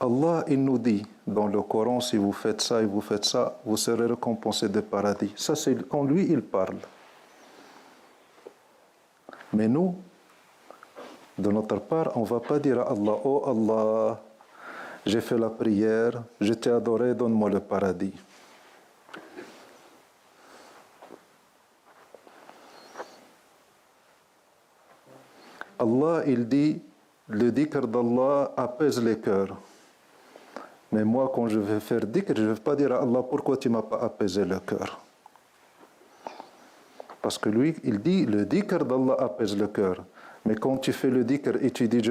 Allah, il nous dit dans le Coran, si vous faites ça et vous faites ça, vous serez récompensé de paradis. Ça, c'est quand lui, il parle. Mais nous, de notre part, on ne va pas dire à Allah, oh Allah, j'ai fait la prière, je t'ai adoré, donne-moi le paradis. Allah, il dit, le dhikr d'Allah apaise les cœurs. Mais moi, quand je vais faire dhikr, je ne vais pas dire à Allah, pourquoi tu ne m'as pas apaisé le cœur? Parce que lui, il dit, le dhikr d'Allah apaise le cœur. Mais quand tu fais le dhikr et tu dis,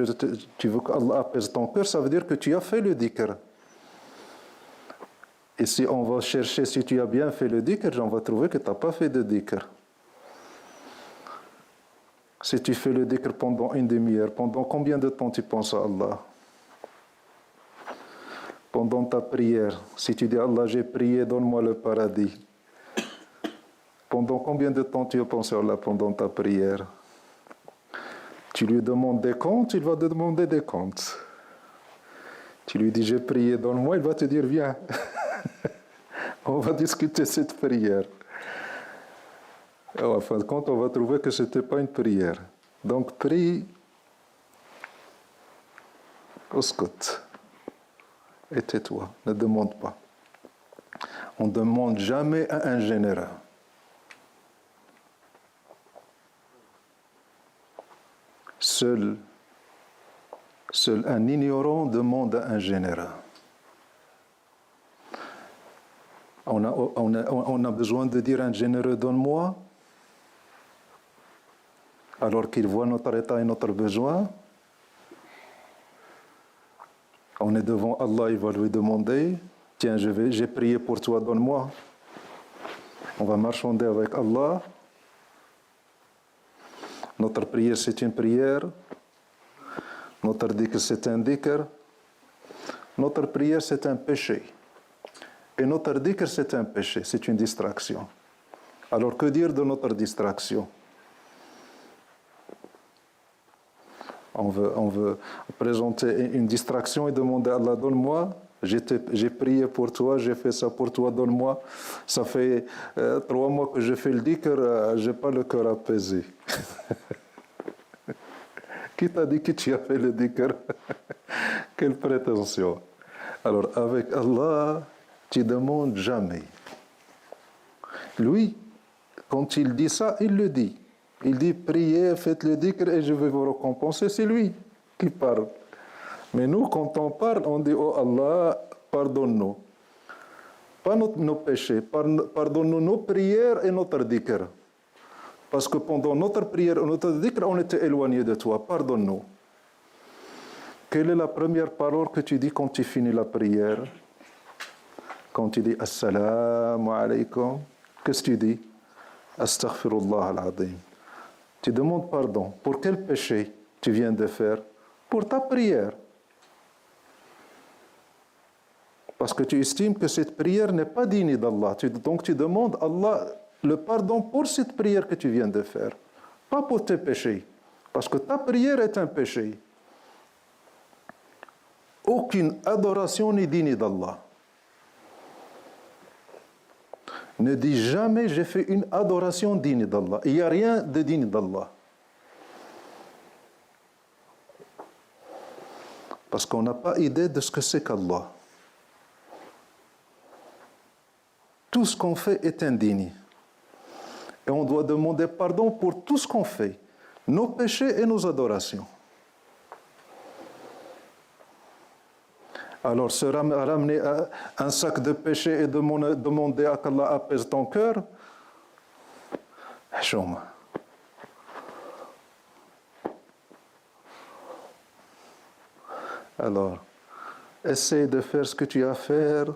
tu veux qu'Allah apaise ton cœur, ça veut dire que tu as fait le dhikr. Et si on va chercher si tu as bien fait le dhikr, on va trouver que tu n'as pas fait de dhikr. Si tu fais le dhikr pendant une demi-heure, pendant combien de temps tu penses à Allah? Pendant ta prière, si tu dis Allah, j'ai prié, donne-moi le paradis. Pendant combien de temps tu as pensé à Allah pendant ta prière? Tu lui demandes des comptes, il va te demander des comptes. Tu lui dis, j'ai prié, donne-moi, il va te dire, viens. On va discuter cette prière. Et en fin de compte, on va trouver que ce n'était pas une prière. Donc, prie au scot. Et tais-toi, ne demande pas. On ne demande jamais à un général. Seul un ignorant demande à un général. On a besoin de dire à un généreux, donne-moi, alors qu'il voit notre état et notre besoin. On est devant Allah, il va lui demander, tiens, j'ai prié pour toi, donne-moi. On va marchander avec Allah. Notre prière, c'est une prière. Notre dhikr, c'est un dhikr. Notre prière, c'est un péché. Et notre dhikr, c'est un péché, c'est une distraction. Alors, que dire de notre distraction? On veut présenter une distraction et demander à Allah, donne-moi, j'ai prié pour toi, j'ai fait ça pour toi, donne-moi. Ça fait 3 mois que je fais le dhikr, je n'ai pas le cœur apaisé. Qui t'a dit que tu as fait le dhikr? Quelle prétention. Alors, avec Allah, tu ne demandes jamais. Lui, quand il dit ça, il le dit. Il dit, priez, faites le dhikr et je vais vous récompenser. C'est lui qui parle. Mais nous, quand on parle, on dit, oh Allah, pardonne-nous. Pas nos péchés, pardonne-nous nos prières et notre dhikr. Parce que pendant notre prière et notre dhikr, on était éloigné de toi. Pardonne-nous. Quelle est la première parole que tu dis quand tu finis la prière? Quand tu dis Assalamu alaykum, qu'est-ce que tu dis? Astaghfirullah al-azim. Tu demandes pardon. Pour quel péché tu viens de faire? Pour ta prière. Parce que tu estimes que cette prière n'est pas digne d'Allah. Donc tu demandes à Allah le pardon pour cette prière que tu viens de faire. Pas pour tes péchés. Parce que ta prière est un péché. Aucune adoration n'est digne d'Allah. Ne dis jamais j'ai fait une adoration digne d'Allah. Il n'y a rien de digne d'Allah. Parce qu'on n'a pas idée de ce que c'est qu'Allah. Tout ce qu'on fait est indigne. Et on doit demander pardon pour tout ce qu'on fait. Nos péchés et nos adorations. Alors, se ramener à un sac de péché et demander à qu'Allah apaise ton cœur, choum. Alors, essaie de faire ce que tu as à faire.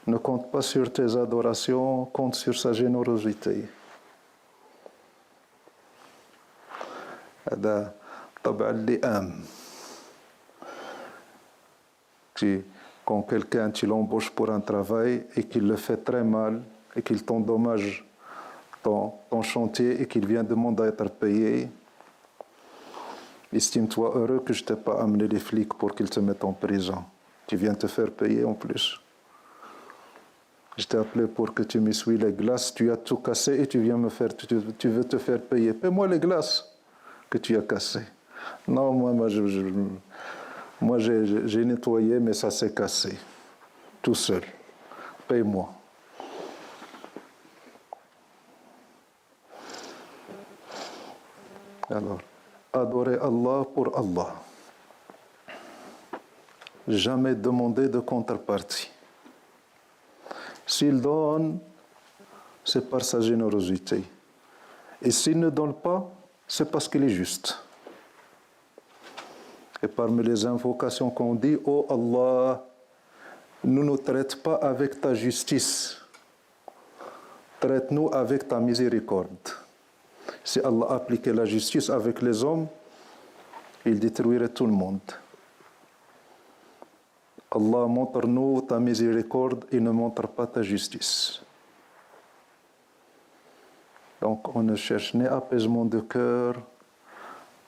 Ne compte pas sur tes adorations, compte sur sa générosité. هذا طبع اللئام. Quand quelqu'un, tu l'embauches pour un travail et qu'il le fait très mal et qu'il t'endommage ton chantier et qu'il vient demander à être payé, Estime-toi heureux que je t'ai pas amené les flics pour qu'ils te mettent en prison. Tu viens te faire payer en plus. Je t'ai appelé pour que tu m'essuies les glaces, tu as tout cassé et tu viens me faire, tu veux te faire payer. Paie-moi les glaces que tu as cassées. Non, moi j'ai nettoyé, mais ça s'est cassé. Tout seul. Paye-moi. Alors, adorer Allah pour Allah. Jamais demander de contrepartie. S'il donne, c'est par sa générosité. Et s'il ne donne pas, c'est parce qu'il est juste. Et parmi les invocations qu'on dit, oh Allah, ne nous traite pas avec ta justice. Traite-nous avec ta miséricorde. Si Allah appliquait la justice avec les hommes, il détruirait tout le monde. Allah, montre-nous ta miséricorde et ne montre pas ta justice. Donc on ne cherche ni apaisement de cœur,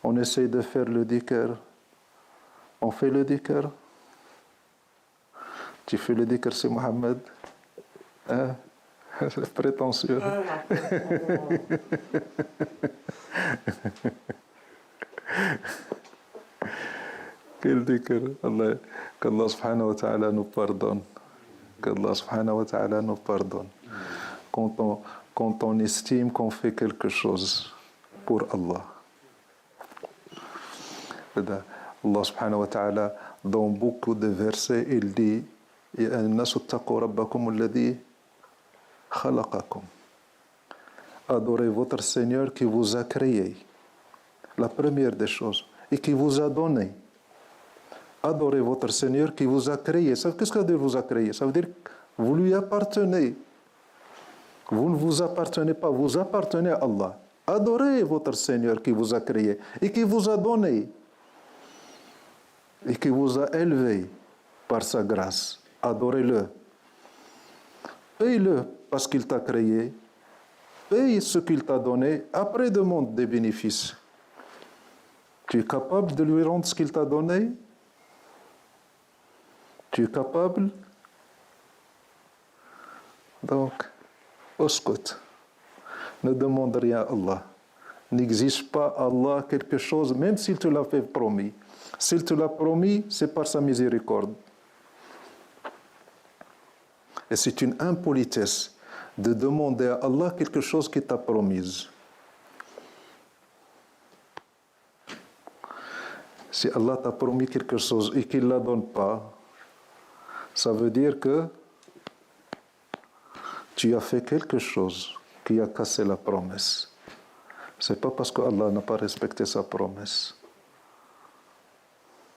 on essaye de faire le dhikr. On fait le dhikr. Tu fais le dhikr, c'est Mohamed. Hein? Prétentieux. Quel dhikr. Qu'Allah subhanahu wa ta'ala nous pardonne. Qu'Allah subhanahu wa ta'ala nous pardonne. Quand on estime qu'on fait quelque chose pour Allah. Allah subhanahu wa ta'ala, dans beaucoup de versets, il dit Ya an-nasu ttaqu rabbakum alladhi khalaqakum. Adorez votre Seigneur qui vous a créé. La première des choses. Et qui vous a donné. Adorez votre Seigneur qui vous a créé. Qu'est-ce que ça veut dire vous a créé? Ça veut dire que vous lui appartenez. Vous ne vous appartenez pas, vous appartenez à Allah. Adorez votre Seigneur qui vous a créé et qui vous a donné et qui vous a élevé par sa grâce. Adorez-le. Paye-le parce qu'il t'a créé. Paye ce qu'il t'a donné. Après, demande des bénéfices. Tu es capable de lui rendre ce qu'il t'a donné? Tu es capable? Donc, Oskut. Ne demande rien à Allah. N'exige pas à Allah quelque chose, même s'il te l'a fait promis. S'il te l'a promis, c'est par sa miséricorde. Et c'est une impolitesse de demander à Allah quelque chose qu'il t'a promis. Si Allah t'a promis quelque chose et qu'il ne la donne pas, ça veut dire que tu as fait quelque chose qui a cassé la promesse. Ce n'est pas parce que Allah n'a pas respecté sa promesse.